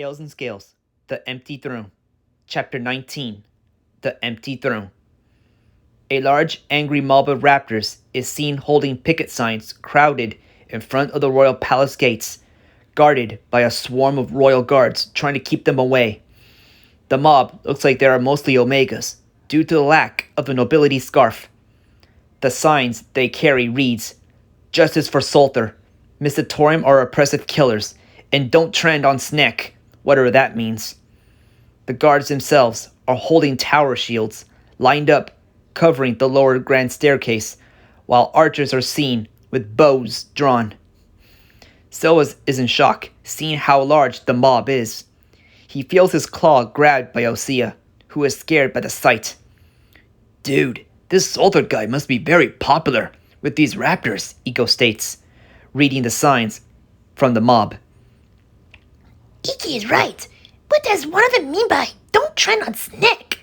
Scales and Scales, The Empty Throne. Chapter 19, The Empty Throne. A large, angry mob of raptors is seen holding picket signs crowded in front of the royal palace gates, guarded by a swarm of royal guards trying to keep them away. The mob looks like they are mostly Omegas, due to the lack of the nobility scarf. The signs they carry reads, "Justice for Salter, Mistatorium are oppressive killers, and don't trend on Sneck," whatever that means. The guards themselves are holding tower shields, lined up, covering the lower grand staircase, while archers are seen with bows drawn. Silvus is in shock, seeing how large the mob is. He feels his claw grabbed by Osea, who is scared by the sight. "Dude, this Salter guy must be very popular with these raptors," Iko states, reading the signs from the mob. Iki is right. What does one of them mean by "don't trend on Sneck"?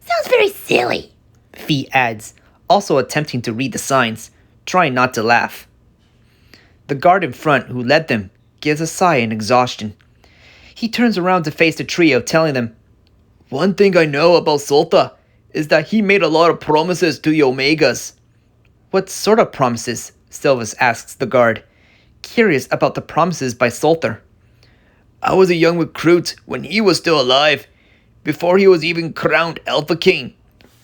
Sounds very silly. Fee adds, also attempting to read the signs, trying not to laugh. The guard in front who led them gives a sigh in exhaustion. He turns around to face the trio, telling them, "One thing I know about Salta is that he made a lot of promises to the Omegas." "What sort of promises?" Silvus asks the guard, curious about the promises by Salter. "I was a young recruit when he was still alive, before he was even crowned Alpha King.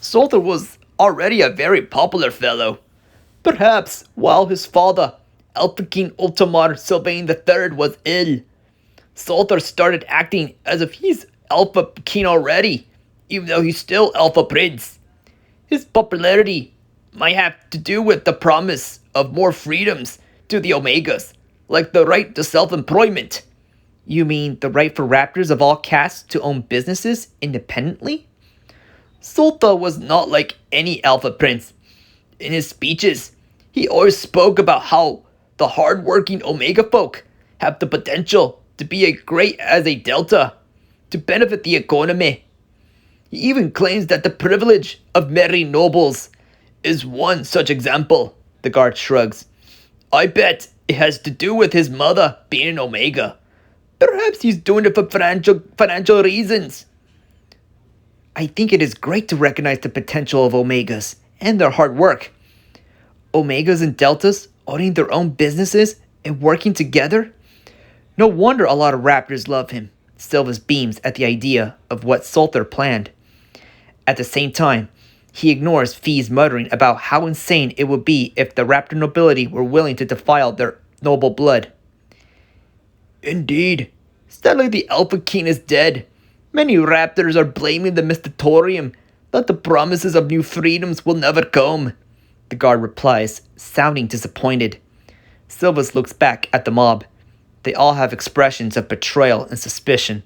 Salter was already a very popular fellow. Perhaps while his father, Alpha King Ultimar Sylvain III, was ill, Salter started acting as if he's Alpha King already, even though he's still Alpha Prince. His popularity might have to do with the promise of more freedoms to the Omegas, like the right to self-employment." "You mean the right for raptors of all castes to own businesses independently?" "Salta was not like any Alpha Prince. In his speeches, he always spoke about how the hard-working Omega folk have the potential to be as great as a Delta, to benefit the economy. He even claims that the privilege of marrying nobles is one such example." The guard shrugs. "I bet it has to do with his mother being an Omega. Perhaps he's doing it for financial reasons." "I think it is great to recognize the potential of Omegas and their hard work. Omegas and Deltas owning their own businesses and working together? No wonder a lot of raptors love him." Silvus beams at the idea of what Salter planned. At the same time, he ignores Fee's muttering about how insane it would be if the raptor nobility were willing to defile their noble blood. "Indeed, sadly the Alpha King is dead. Many raptors are blaming the Mistatorium that the promises of new freedoms will never come," the guard replies, sounding disappointed. Silvus looks back at the mob. They all have expressions of betrayal and suspicion.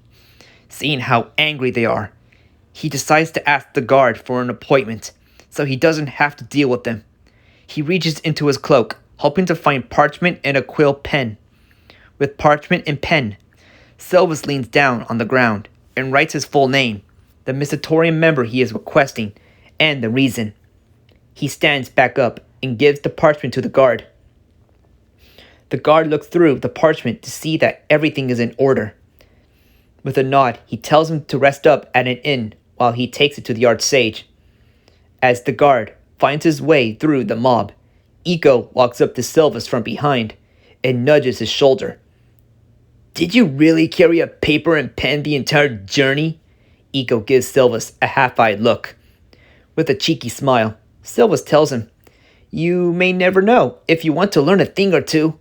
Seeing how angry they are, he decides to ask the guard for an appointment, so he doesn't have to deal with them. He reaches into his cloak, hoping to find parchment and a quill pen. With parchment and pen, Silvus leans down on the ground and writes his full name, the Mistatorium member he is requesting, and the reason. He stands back up and gives the parchment to the guard. The guard looks through the parchment to see that everything is in order. With a nod, he tells him to rest up at an inn while he takes it to the archsage. As the guard finds his way through the mob, Iko walks up to Silvus from behind and nudges his shoulder. "Did you really carry a paper and pen the entire journey?" Iko gives Silvus a half-eyed look. With a cheeky smile, Silvus tells him, "You may never know if you want to learn a thing or two."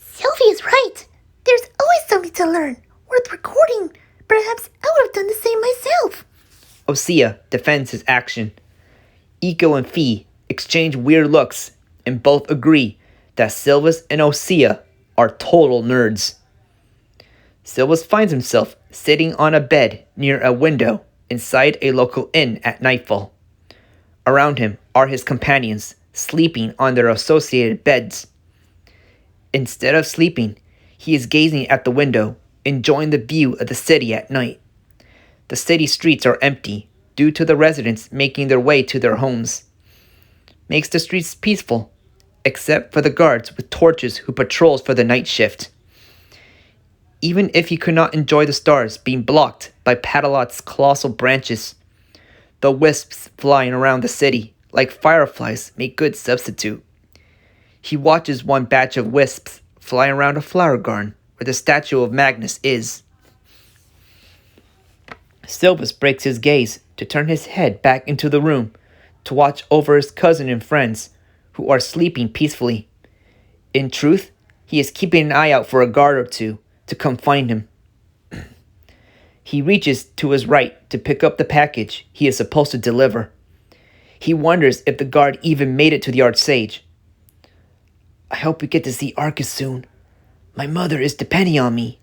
Sylvie is right. There's always something to learn, worth recording. Perhaps I would have done the same myself. Osea defends his action. Iko and Fee exchange weird looks and both agree that Silvus and Osea are total nerds. Silvus finds himself sitting on a bed near a window inside a local inn at nightfall. Around him are his companions, sleeping on their associated beds. Instead of sleeping, he is gazing at the window, enjoying the view of the city at night. The city streets are empty, due to the residents making their way to their homes. Makes the streets peaceful, except for the guards with torches who patrols for the night shift. even if he could not enjoy the stars being blocked by Padalot's colossal branches. The wisps flying around the city, like fireflies, make good substitute. He watches one batch of wisps flying around a flower garden where the statue of Magnus is. Silvus breaks his gaze to turn his head back into the room to watch over his cousin and friends, who are sleeping peacefully. In truth, he is keeping an eye out for a guard or two to come find him. He reaches to his right to pick up the package he is supposed to deliver. He wonders if the guard even made it to the Archsage. I hope we get to see Arcus soon. My mother is depending on me.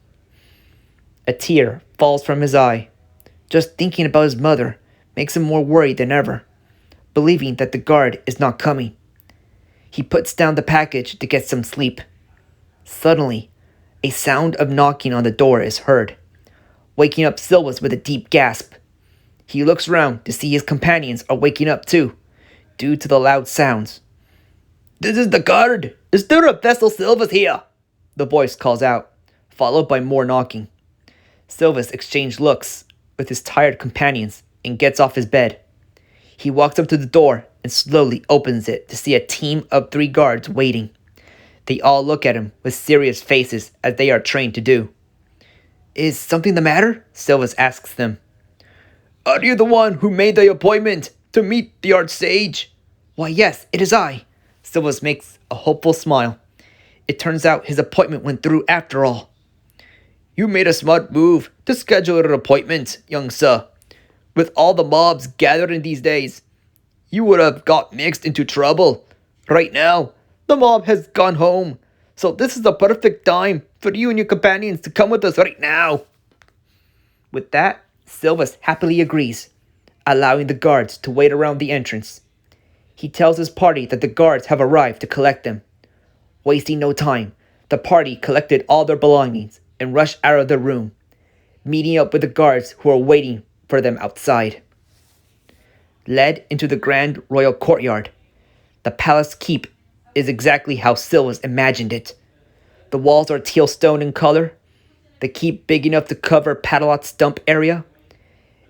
A tear falls from his eye. Just thinking about his mother makes him more worried than ever, believing that the guard is not coming. He puts down the package to get some sleep. Suddenly, a sound of knocking on the door is heard, waking up Silvus with a deep gasp. He looks around to see his companions are waking up too, due to the loud sounds. This is the guard! Is there a vessel Silvus here? The voice calls out, followed by more knocking. Silvus exchanges looks with his tired companions and gets off his bed. He walks up to the door and slowly opens it to see a team of 3 guards waiting. They all look at him with serious faces as they are trained to do. Is something the matter? Silvus asks them. Are you the one who made the appointment to meet the Archsage? Why, yes, it is I. Silvus makes a hopeful smile. It turns out his appointment went through after all. You made a smart move to schedule an appointment, young sir. With all the mobs gathering these days, you would have got mixed into trouble. Right now, the mob has gone home, so this is the perfect time for you and your companions to come with us right now. With that, Silvus happily agrees, allowing the guards to wait around the entrance. He tells his party that the guards have arrived to collect them. Wasting no time, the party collected all their belongings and rushed out of the room, meeting up with the guards who are waiting for them outside. Led into the grand royal courtyard, the palace keep is exactly how Silvus imagined it. The walls are teal stone in color, the keep big enough to cover Padalot's stump area,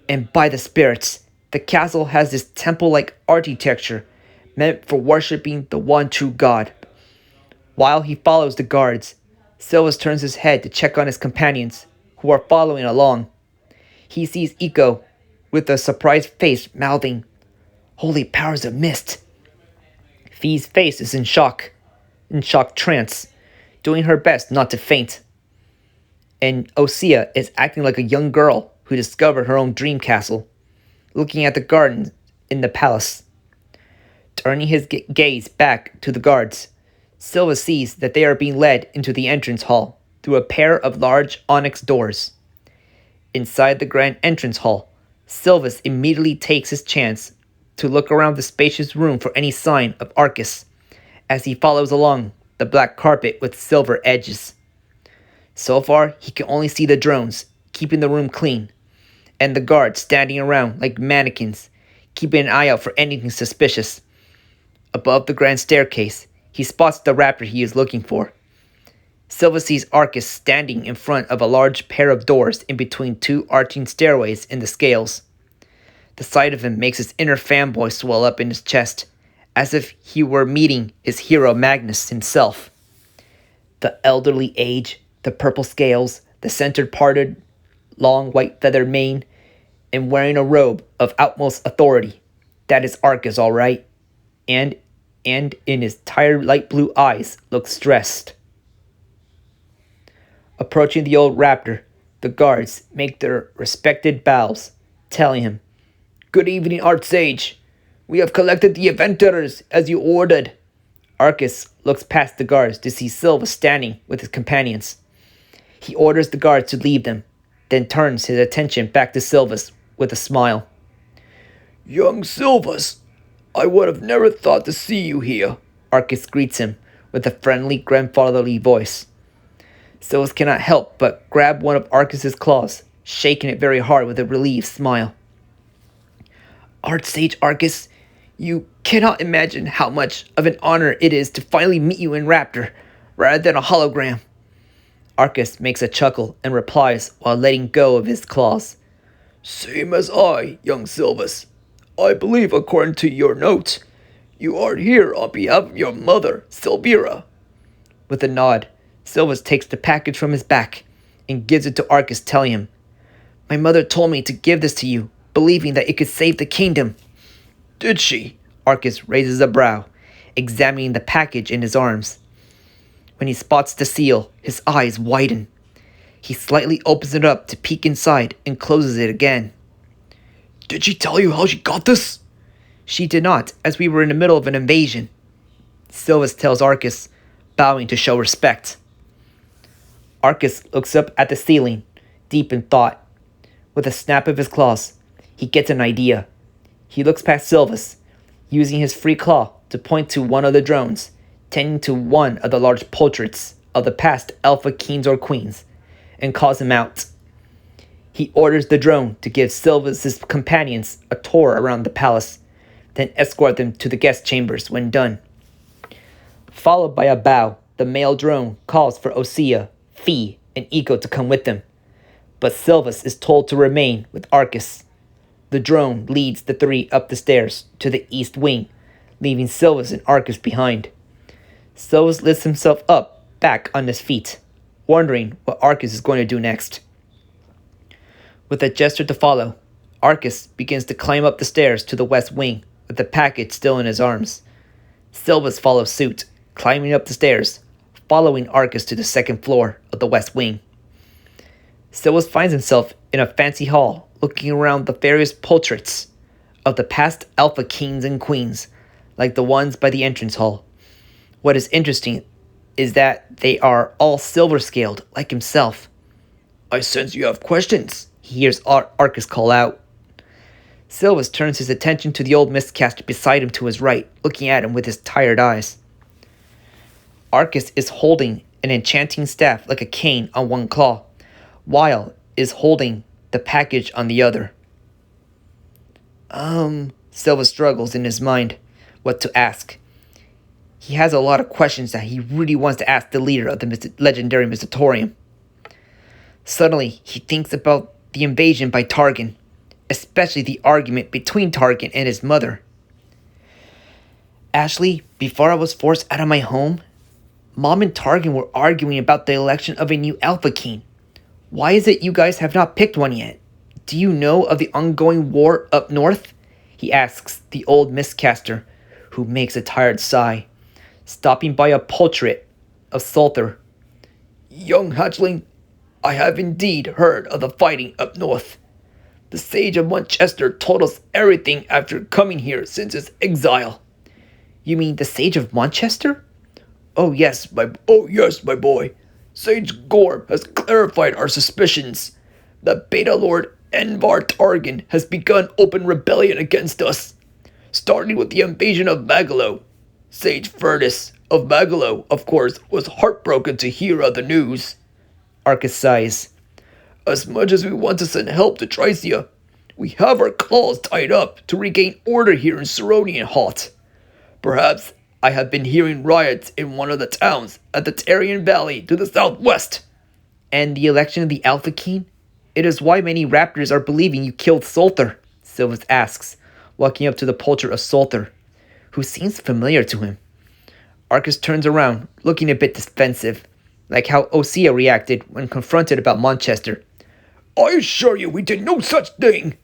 and by the spirits, the castle has this temple-like architecture meant for worshipping the one true God. While he follows the guards, Silvus turns his head to check on his companions, who are following along. He sees Eco, with a surprised face, mouthing, Holy powers of mist! Fee's face is in shock trance, doing her best not to faint. And Osea is acting like a young girl who discovered her own dream castle, looking at the garden in the palace. Turning his gaze back to the guards, Silvus sees that they are being led into the entrance hall through a pair of large onyx doors. Inside the grand entrance hall, Silvus immediately takes his chance to look around the spacious room for any sign of Arcus, as he follows along the black carpet with silver edges. So far, he can only see the drones, keeping the room clean, and the guards standing around like mannequins, keeping an eye out for anything suspicious. Above the grand staircase, he spots the raptor he is looking for. Silvus sees Arcus standing in front of a large pair of doors in between 2 arching stairways in the scales. The sight of him makes his inner fanboy swell up in his chest, as if he were meeting his hero Magnus himself. The elderly age, the purple scales, the centered parted, long white feathered mane, and wearing a robe of utmost authority. That is Arcus, all right. And in his tired light blue eyes looks stressed. Approaching the old raptor, the guards make their respected bows, telling him, Good evening, Archsage. We have collected the adventurers as you ordered. Arcus looks past the guards to see Silvus standing with his companions. He orders the guards to leave them, then turns his attention back to Silvus with a smile. Young Silvus, I would have never thought to see you here, Arcus greets him with a friendly grandfatherly voice. Silvus cannot help but grab one of Arcus's claws, shaking it very hard with a relieved smile. Archsage Arcus, you cannot imagine how much of an honor it is to finally meet you in Raptor, rather than a hologram. Arcus makes a chuckle and replies while letting go of his claws. Same as I, young Silvus. I believe, according to your note, you are here on behalf of your mother, Silvira. With a nod, Silvus takes the package from his back and gives it to Arcus, telling him, My mother told me to give this to you, believing that it could save the kingdom. Did she? Arcus raises a brow, examining the package in his arms. When he spots the seal, his eyes widen. He slightly opens it up to peek inside and closes it again. Did she tell you how she got this? She did not, as we were in the middle of an invasion. Silvus tells Arcus, bowing to show respect. Arcus looks up at the ceiling, deep in thought. With a snap of his claws, he gets an idea. He looks past Silvus, using his free claw to point to one of the drones, tending to one of the large portraits of the past alpha kings or queens, and calls him out. He orders the drone to give Silvus's companions a tour around the palace, then escort them to the guest chambers when done. Followed by a bow, the male drone calls for Osea, Fee, and Eco to come with them, but Silvus is told to remain with Arcus. The drone leads the three up the stairs to the east wing, leaving Silvus and Arcus behind. Silvus lifts himself up, back on his feet, wondering what Arcus is going to do next. With a gesture to follow, Arcus begins to climb up the stairs to the west wing, with the package still in his arms. Silvus follows suit, climbing up the stairs, following Arcus to the second floor of the west wing. Silvus finds himself in a fancy hall, looking around the various portraits of the past alpha kings and queens, like the ones by the entrance hall. What is interesting is that they are all silver-scaled, like himself. I sense you have questions. He hears Arcus call out. Silvus turns his attention to the old mistcaster beside him to his right, looking at him with his tired eyes. Arcus is holding an enchanting staff like a cane on one claw, while is holding the package on the other. Silvus struggles in his mind what to ask. He has a lot of questions that he really wants to ask the leader of the legendary Mistatorium. Suddenly, he thinks about the invasion by Targan, especially the argument between Targan and his mother. Ashley, before I was forced out of my home, Mom and Targan were arguing about the election of a new Alpha King. Why is it you guys have not picked one yet? Do you know of the ongoing war up north? He asks the old mistcaster, who makes a tired sigh, stopping by a portrait of Sulthur. Young hatchling, I have indeed heard of the fighting up north. The Sage of Manchester told us everything after coming here since his exile. You mean the Sage of Manchester? Oh yes, my boy. Sage Gorb has clarified our suspicions. The Beta Lord Envar Targan has begun open rebellion against us, starting with the invasion of Magalo. Sage Furtis of Magalo, of course, was heartbroken to hear of the news. Arcus sighs. As much as we want to send help to Tricia, we have our claws tied up to regain order here in Ceronian Hot. Perhaps I have been hearing riots in one of the towns at the Tarian Valley to the southwest. And the election of the Alpha King? It is why many raptors are believing you killed Sulthur, Silvus asks, walking up to the portrait of Sulthur, who seems familiar to him. Arcus turns around, looking a bit defensive, like how Osea reacted when confronted about Manchester. I assure you we did no such thing.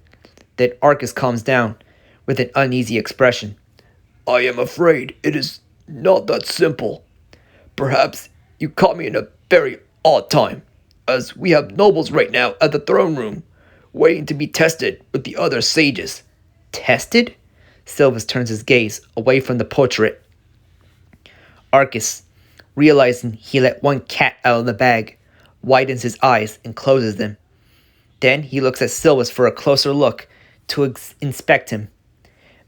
Then Arcus calms down, with an uneasy expression. I am afraid it is not that simple. Perhaps you caught me in a very odd time, as we have nobles right now at the throne room, waiting to be tested with the other sages. Tested? Silvus turns his gaze away from the portrait. Arcus, realizing he let one cat out of the bag, widens his eyes and closes them. Then he looks at Silvus for a closer look to inspect him,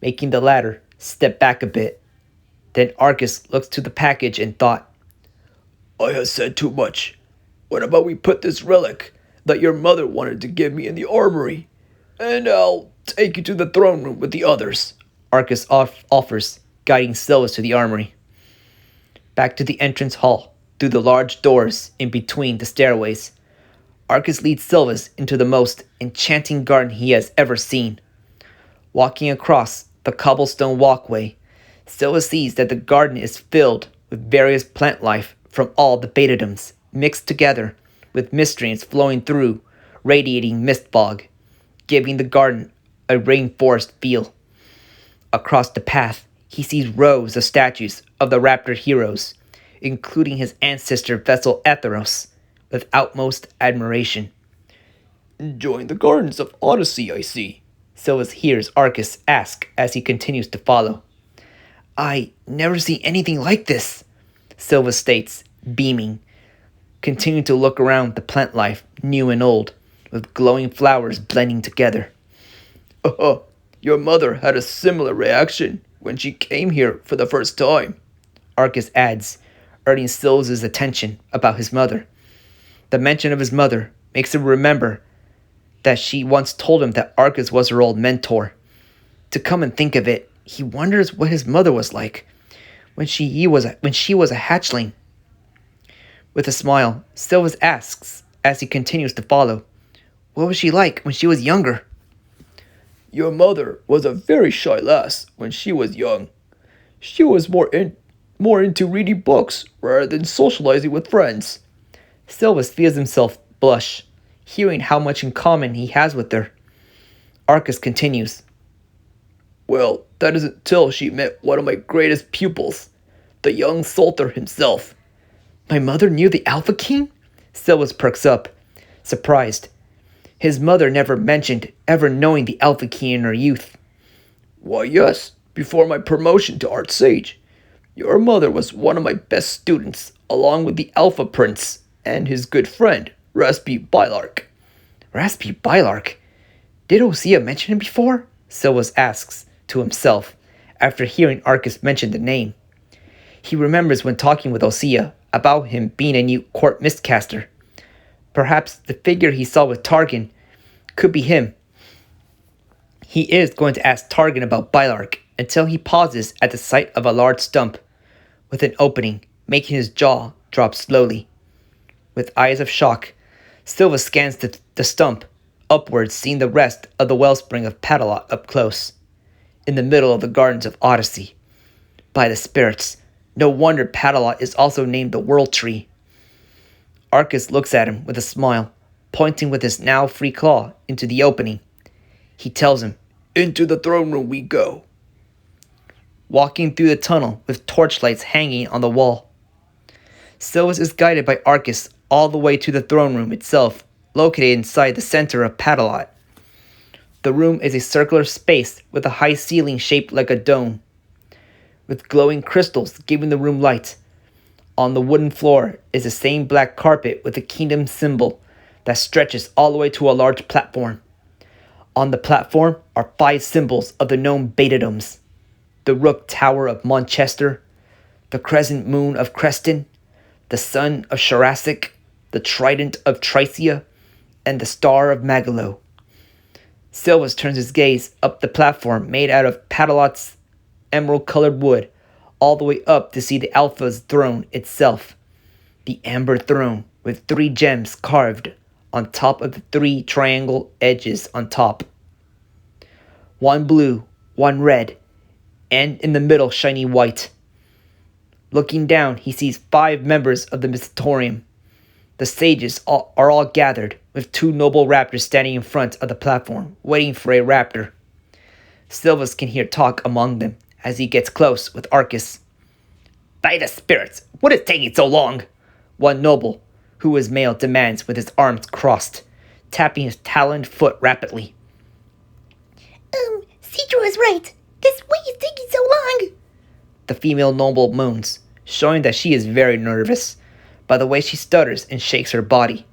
making the latter step back a bit. Then Arcus looks to the package and thought, I have said too much. What about we put this relic that your mother wanted to give me in the armory, and I'll take you to the throne room with the others. Arcus offers, guiding Silvus to the armory. Back to the entrance hall, through the large doors in between the stairways. Arcus leads Silvus into the most enchanting garden he has ever seen. Walking across the cobblestone walkway, Silvus sees that the garden is filled with various plant life from all the betadoms, mixed together with mist streams flowing through radiating mist fog, giving the garden a rainforest feel. Across the path, he sees rows of statues of the raptor heroes, including his ancestor vessel Atheros, with utmost admiration. Enjoying the gardens of Odyssey, I see. Silvus hears Arcus ask as he continues to follow. I never see anything like this, Silvus states, beaming, continuing to look around the plant life, new and old, with glowing flowers blending together. Your mother had a similar reaction when she came here for the first time, Arcus adds, earning Silvus' attention about his mother. The mention of his mother makes him remember that she once told him that Arcus was her old mentor. To come and think of it, he wonders what his mother was like when she was a hatchling. With a smile, Silvus asks as he continues to follow, what was she like when she was younger? Your mother was a very shy lass when she was young. She was more into reading books rather than socializing with friends. Silvus feels himself blush, hearing how much in common he has with her. Arcus continues. Well, that isn't until she met one of my greatest pupils, the young Sultan himself. My mother knew the Alpha King? Silvus perks up, surprised. His mother never mentioned ever knowing the Alpha King in her youth. Why, yes, before my promotion to Art Sage. Your mother was one of my best students, along with the Alpha Prince and his good friend, Raspi Bylark. Raspi Bylark? Did Osea mention him before? Silvus asks to himself, after hearing Arcus mention the name. He remembers when talking with Osea about him being a new court mistcaster. Perhaps the figure he saw with Targan could be him. He is going to ask Targan about Bylark until he pauses at the sight of a large stump with an opening, making his jaw drop slowly. With eyes of shock, Silvus scans the stump, upwards seeing the rest of the wellspring of Padalot up close, in the middle of the gardens of Odyssey. By the spirits, no wonder Padalot is also named the World Tree. Arcus looks at him with a smile, pointing with his now free claw into the opening. He tells him, Into the throne room we go. Walking through the tunnel with torchlights hanging on the wall. Silvus is guided by Arcus all the way to the throne room itself, located inside the center of Padalot. The room is a circular space with a high ceiling shaped like a dome, with glowing crystals giving the room light. On the wooden floor is the same black carpet with a kingdom symbol that stretches all the way to a large platform. On the platform are 5 symbols of the known betadoms: the Rook Tower of Monchester, the Crescent Moon of Creston, the Sun of Sharassic, the Trident of Tricia, and the Star of Magalo. Silvus turns his gaze up the platform made out of Padalot's emerald-colored wood, all the way up to see the Alpha's throne itself. The amber throne with 3 gems carved on top of the 3 triangle edges on top. 1 blue, 1 red, and in the middle shiny white. Looking down, he sees 5 members of the Mistatorium. The sages are all gathered, with 2 noble raptors standing in front of the platform, waiting for a raptor. Silvus can hear talk among them as he gets close with Arcus. By the spirits, what is taking so long? One noble, who is male, demands with his arms crossed, tapping his taloned foot rapidly. Cedro is right. This wait is taking so long. The female noble moans, showing that she is very nervous by the way she stutters and shakes her body.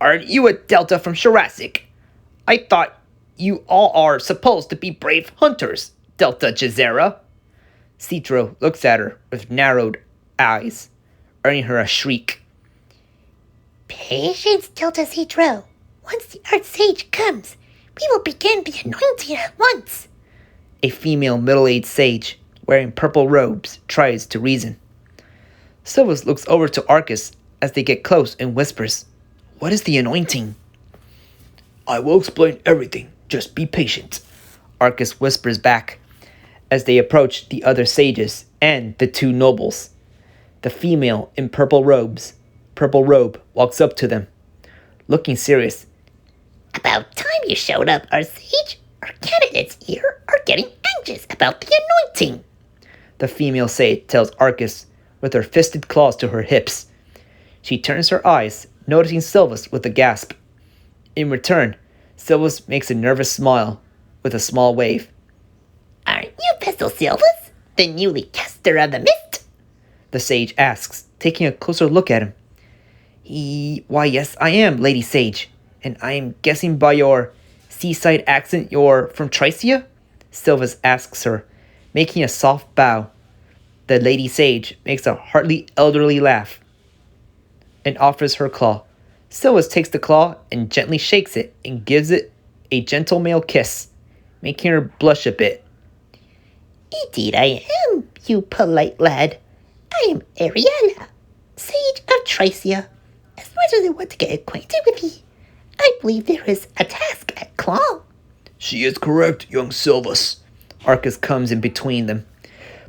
Aren't you a Delta from Jurassic? I thought you all are supposed to be brave hunters, Delta Jazera. Citro looks at her with narrowed eyes, earning her a shriek. Patience, Delta Cedro. Once the Art Sage comes, we will begin the anointing at once. A female middle-aged sage, wearing purple robes, tries to reason. Silvus looks over to Arcus as they get close and whispers, "What is the anointing?" I will explain everything. Just be patient. Arcus whispers back as they approach the other sages and the two nobles. The female in purple robe walks up to them, looking serious. About time you showed up, our sage. Our candidates here are getting anxious about the anointing. The female sage tells Arcus with her fisted claws to her hips. She turns her eyes, noticing Silvus with a gasp. In return, Silvus makes a nervous smile with a small wave. Aren't you Vessel Silvus, the newly caster of the mist? The sage asks, taking a closer look at him. Why, yes, I am, Lady Sage. And I am guessing by your seaside accent you're from Tricia? Silvus asks her, making a soft bow. The Lady Sage makes a hearty elderly laugh and offers her claw. Silvus takes the claw and gently shakes it and gives it a gentle male kiss, making her blush a bit. Indeed I am, you polite lad. I am Ariella, Sage of Tricia. As much as I want to get acquainted with ye, I believe there is a task at claw. She is correct, young Silvus. Arcus comes in between them,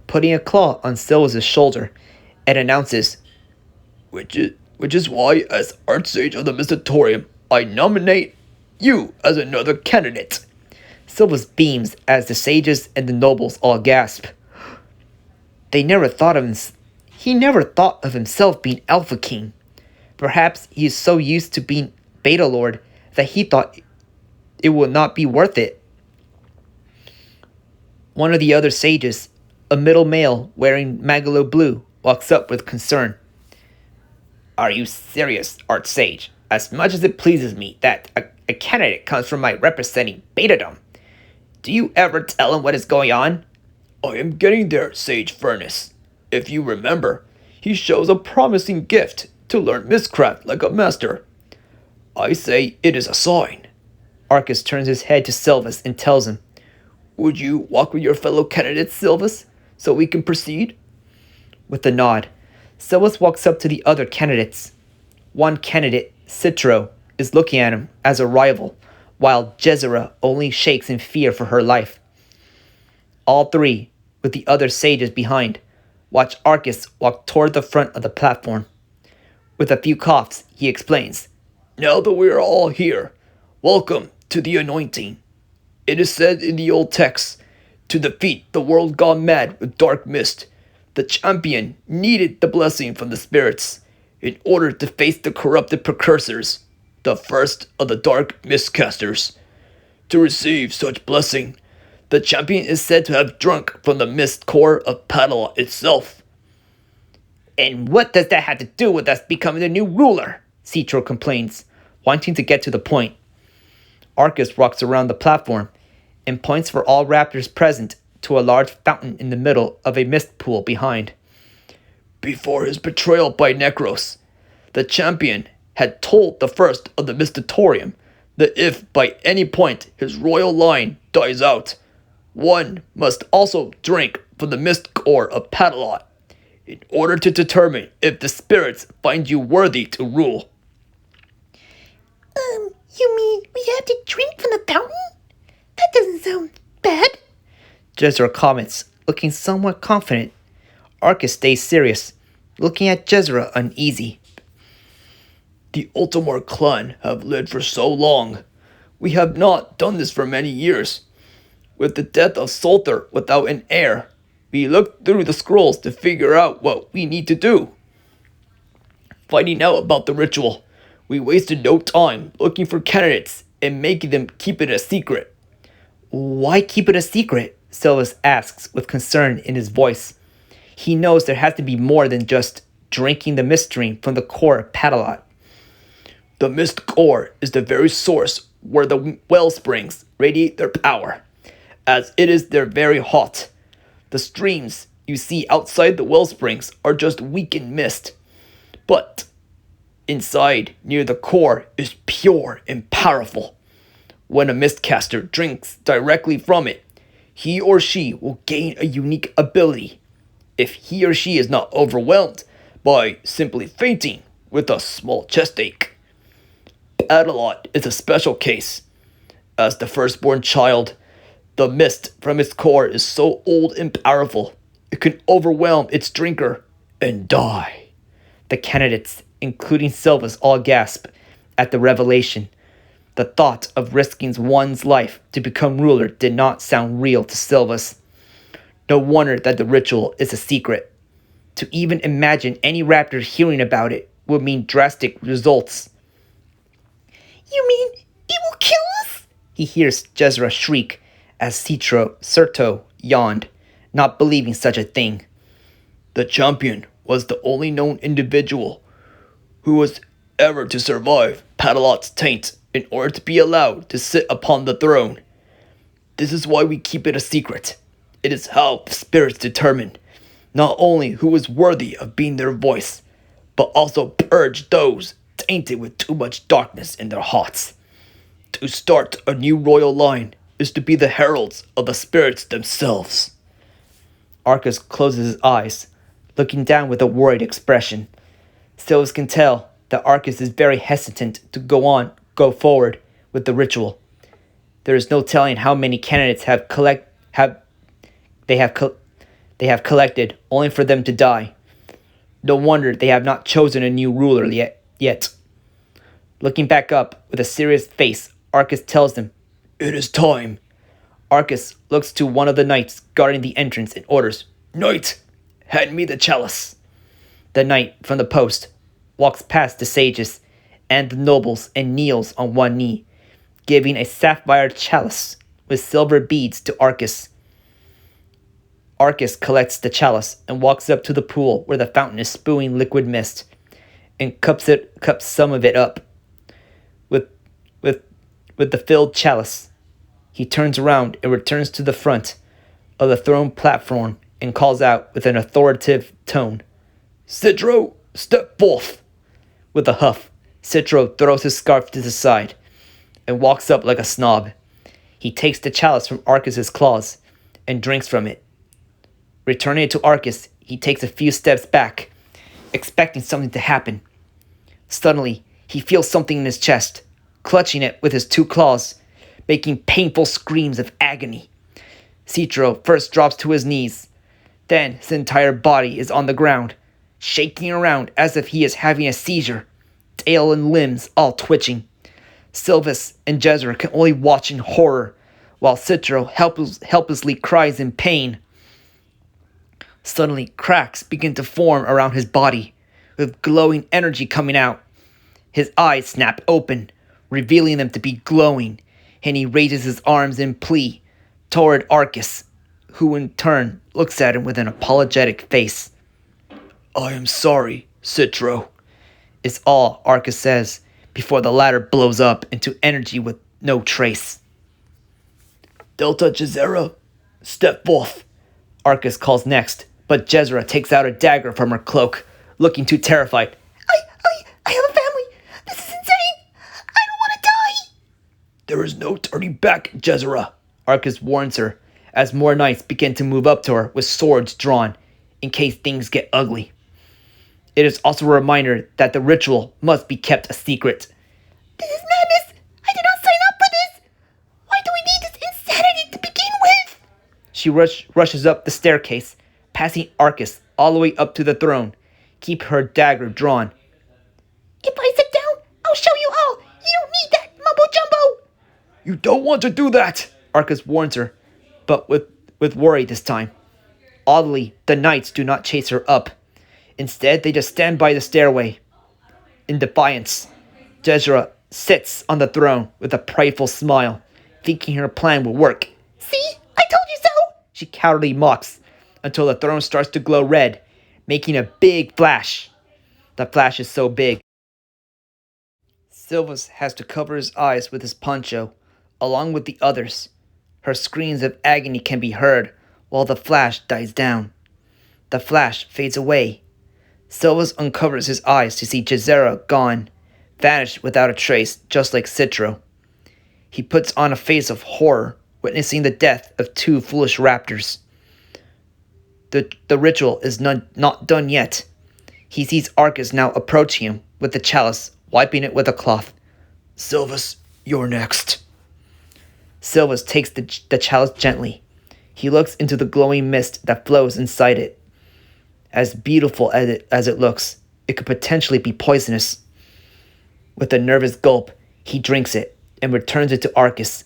putting a claw on Silvus' shoulder, and announces, Which is why, as Archsage of the Mistatorium, I nominate you as another candidate. Silvus beams as the sages and the nobles all gasp. He never thought of himself being Alpha King. Perhaps he is so used to being Beta Lord that he thought it would not be worth it. One of the other sages, a middle male wearing Magalo blue, walks up with concern. Are you serious, Archsage? As much as it pleases me that a candidate comes from my representing Betadom, do you ever tell him what is going on? I am getting there, Sage Furnace. If you remember, he shows a promising gift to learn mistcraft like a master. I say it is a sign. Arcus turns his head to Silvus and tells him, Would you walk with your fellow candidates, Silvus, so we can proceed? With a nod, Silvus walks up to the other candidates. One candidate, Citro, is looking at him as a rival, while Jezera only shakes in fear for her life. All three, with the other sages behind, watch Arcus walk toward the front of the platform. With a few coughs, he explains, Now that we are all here, welcome to the anointing. It is said in the old texts, to defeat the world gone mad with dark mist, the champion needed the blessing from the spirits in order to face the corrupted precursors, the first of the dark mistcasters. To receive such blessing, the champion is said to have drunk from the mist core of Padua itself. And what does that have to do with us becoming the new ruler? Citro complains, wanting to get to the point. Arcus walks around the platform and points for all raptors present to a large fountain in the middle of a mist pool behind. Before his betrayal by Necros, the champion had told the first of the Mistatorium that if by any point his royal line dies out, one must also drink from the mist core of Padua in order to determine if the spirits find you worthy to rule. You mean we have to drink from the fountain? That doesn't sound bad. Jezra comments, looking somewhat confident. Arcus stays serious, looking at Jezra uneasy. The Ultimar clan have lived for so long. We have not done this for many years. With the death of Sulthur without an heir, we looked through the scrolls to figure out what we need to do. Finding out about the ritual, we wasted no time looking for candidates and making them keep it a secret. Why keep it a secret? Silvus asks with concern in his voice. He knows there has to be more than just drinking the mist stream from the core of Padalot. The mist core is the very source where the well springs radiate their power, as it is their very heart. The streams you see outside the well springs are just weakened mist, but inside, near the core, is pure and powerful. When a mistcaster drinks directly from it, he or she will gain a unique ability. If he or she is not overwhelmed by simply fainting with a small chest ache. Adelot is a special case. As the firstborn child, the mist from its core is so old and powerful, it can overwhelm its drinker and die. The candidates, including Silvus, all gasp at the revelation. The thought of risking one's life to become ruler did not sound real to Silvus. No wonder that the ritual is a secret. To even imagine any raptor hearing about it would mean drastic results. You mean it will kill us? He hears Jezra shriek as Serto yawned, not believing such a thing. The champion was the only known individual who was ever to survive Padalot's taint in order to be allowed to sit upon the throne. This is why we keep it a secret. It is how the spirits determine not only who is worthy of being their voice, but also purge those tainted with too much darkness in their hearts. To start a new royal line is to be the heralds of the spirits themselves. Arcus closes his eyes, looking down with a worried expression. Silvus can tell that Arcus is very hesitant to go forward with the ritual. There is no telling how many candidates they have collected, only for them to die. No wonder they have not chosen a new ruler yet. Looking back up with a serious face, Arcus tells them, "It is time." Arcus looks to one of the knights guarding the entrance and orders, "Knight, hand me the chalice." The knight from the post walks past the sages and the nobles and kneels on one knee, giving a sapphire chalice with silver beads to Arcus. Arcus collects the chalice and walks up to the pool where the fountain is spewing liquid mist, and cups some of it up. With the filled chalice, he turns around and returns to the front of the throne platform and calls out with an authoritative tone, "Citro, step forth." With a huff, Citro throws his scarf to the side and walks up like a snob. He takes the chalice from Arcus's claws and drinks from it. Returning it to Arcus, he takes a few steps back, expecting something to happen. Suddenly, he feels something in his chest, clutching it with his two claws, making painful screams of agony. Citro first drops to his knees. Then his entire body is on the ground, shaking around as if he is having a seizure, tail and limbs all twitching. Silvus and Jezra can only watch in horror, while Citro helplessly cries in pain. Suddenly, cracks begin to form around his body, with glowing energy coming out. His eyes snap open, revealing them to be glowing, and he raises his arms in plea toward Arcus, who in turn looks at him with an apologetic face. "I am sorry, Citro," is all Arcus says before the latter blows up into energy with no trace. "Delta Jezera, step forth," Arcus calls next, but Jezra takes out a dagger from her cloak, looking too terrified. I have a family. This is insane. I don't want to die. "There is no turning back, Jezera," Arcus warns her, as more knights begin to move up to her with swords drawn, in case things get ugly. It is also a reminder that the ritual must be kept a secret. This is madness. I did not sign up for this. Why do we need this insanity to begin with? She rushes up the staircase, passing Arcus all the way up to the throne, keep her dagger drawn. If I sit down, I'll show you all. You don't need that mumbo-jumbo. "You don't want to do that," Arcus warns her, but with worry this time. Oddly, the knights do not chase her up. Instead, they just stand by the stairway. In defiance, Jezra sits on the throne with a prideful smile, thinking her plan will work. See? I told you so. She cowardly mocks until the throne starts to glow red, making a big flash. The flash is so big, Silvus has to cover his eyes with his poncho, along with the others. Her screams of agony can be heard while the flash dies down. The flash fades away. Silvus uncovers his eyes to see Jezera gone, vanished without a trace, just like Citro. He puts on a face of horror, witnessing the death of two foolish raptors. The ritual is not done yet. He sees Arcus now approaching him with the chalice, wiping it with a cloth. Silvus, you're next. Silvus takes the chalice gently. He looks into the glowing mist that flows inside it. As beautiful as it looks, it could potentially be poisonous. With a nervous gulp, he drinks it and returns it to Arcus.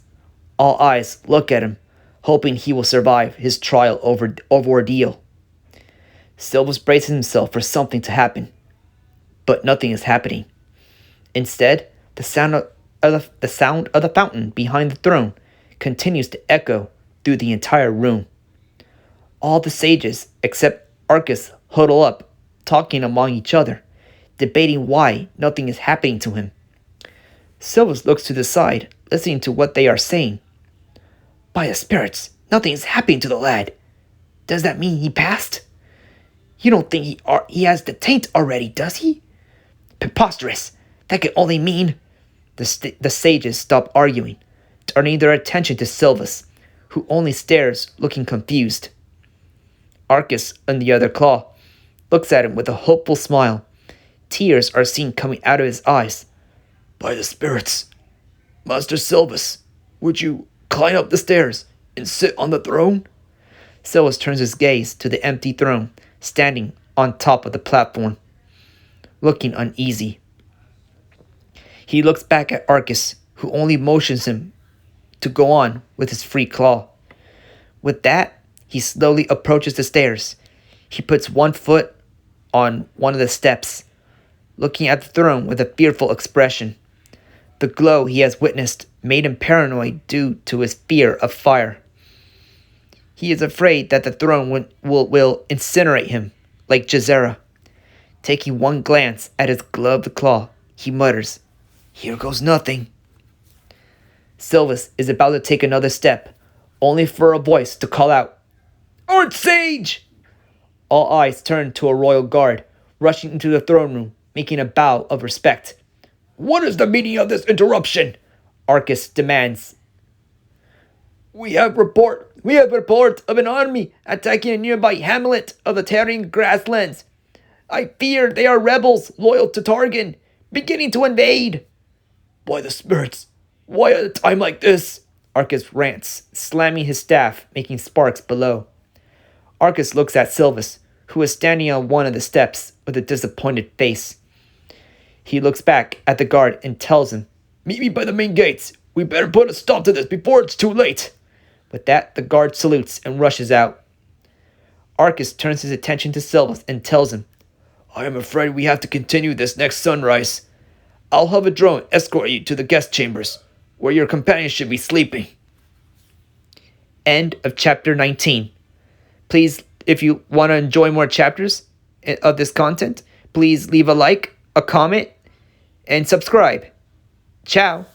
All eyes look at him, hoping he will survive his trial over ordeal. Silvus braces himself for something to happen, but nothing is happening. Instead, the sound of the fountain behind the throne continues to echo through the entire room. All the sages, except Arcus, huddle up, talking among each other, debating why nothing is happening to him. Silvus looks to the side, listening to what they are saying. By the spirits, nothing is happening to the lad. Does that mean he passed? You don't think he has the taint already, does he? Preposterous. That could only mean... The sages stop arguing, turning their attention to Silvus, who only stares, looking confused. Arcus, on the other claw, looks at him with a hopeful smile. Tears are seen coming out of his eyes. By the spirits, Master Silvus, would you climb up the stairs and sit on the throne? Silvus turns his gaze to the empty throne, standing on top of the platform, looking uneasy. He looks back at Arcus, who only motions him to go on with his free claw. With that, he slowly approaches the stairs. He puts one foot on one of the steps, looking at the throne with a fearful expression. The glow he has witnessed made him paranoid due to his fear of fire. He is afraid that the throne will incinerate him, like Jezera. Taking one glance at his gloved claw, he mutters, "Here goes nothing." Silvus is about to take another step, only for a voice to call out, "Art Sage!" All eyes turn to a royal guard, rushing into the throne room, making a bow of respect. What is the meaning of this interruption? Arcus demands. We have report of an army attacking a nearby hamlet of the Terrian grasslands. I fear they are rebels loyal to Targon, beginning to invade. By the spirits, why at a time like this? Arcus rants, slamming his staff, making sparks below. Arcus looks at Silvus, who is standing on one of the steps with a disappointed face. He looks back at the guard and tells him, Meet me by the main gates. We better put a stop to this before it's too late. With that, the guard salutes and rushes out. Arcus turns his attention to Silvus and tells him, I am afraid we have to continue this next sunrise. I'll have a drone escort you to the guest chambers, where your companions should be sleeping. End of chapter 19. Please, if you want to enjoy more chapters of this content, please leave a like, a comment, and subscribe. Ciao.